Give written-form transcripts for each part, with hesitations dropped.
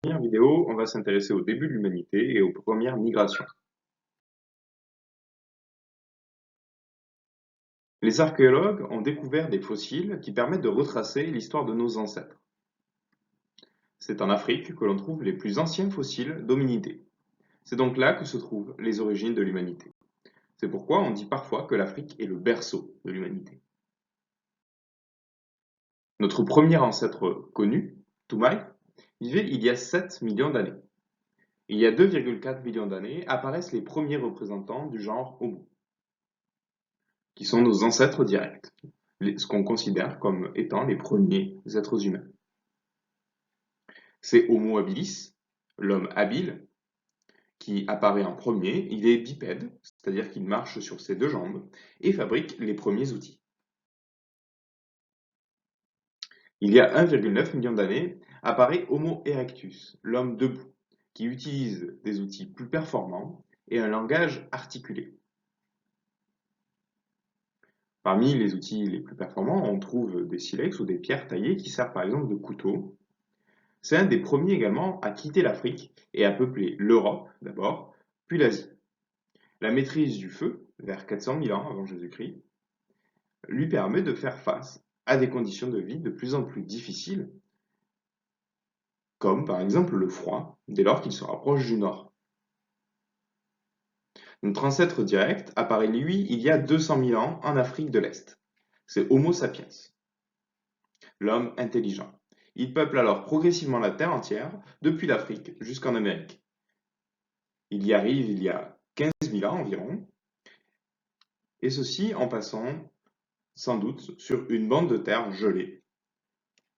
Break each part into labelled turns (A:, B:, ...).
A: Première vidéo, on va s'intéresser au début de l'humanité et aux premières migrations. Les archéologues ont découvert des fossiles qui permettent de retracer l'histoire de nos ancêtres. C'est en Afrique que l'on trouve les plus anciens fossiles d'hominidés. C'est donc là que se trouvent les origines de l'humanité. C'est pourquoi on dit parfois que l'Afrique est le berceau de l'humanité. Notre premier ancêtre connu, Toumaï, vivait il y a 7 millions d'années. Il y a 2,4 millions d'années apparaissent les premiers représentants du genre Homo, qui sont nos ancêtres directs, ce qu'on considère comme étant les premiers êtres humains. C'est Homo habilis, l'homme habile, qui apparaît en premier. Il est bipède, c'est-à-dire qu'il marche sur ses deux jambes, et fabrique les premiers outils. Il y a 1,9 million d'années apparaît Homo erectus, l'homme debout, qui utilise des outils plus performants et un langage articulé. Parmi les outils les plus performants, on trouve des silex ou des pierres taillées qui servent par exemple de couteau. C'est un des premiers également à quitter l'Afrique et à peupler l'Europe d'abord, puis l'Asie. La maîtrise du feu, vers 400 000 ans avant Jésus-Christ, lui permet de faire face à des conditions de vie de plus en plus difficiles, comme par exemple le froid, dès lors qu'il se rapproche du nord. Notre ancêtre direct apparaît lui il y a 200 000 ans en Afrique de l'Est. C'est Homo sapiens, l'homme intelligent. Il peuple alors progressivement la Terre entière, depuis l'Afrique jusqu'en Amérique. Il y arrive il y a 15 000 ans environ, et ceci en passant sans doute sur une bande de terre gelée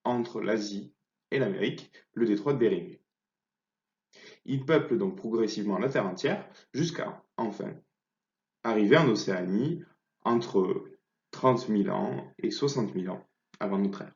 A: entre l'Asie et l'Amérique, le détroit de Bering. Il peuple donc progressivement la Terre entière jusqu'à, enfin, arriver en Océanie entre 30 000 ans et 60 000 ans avant notre ère.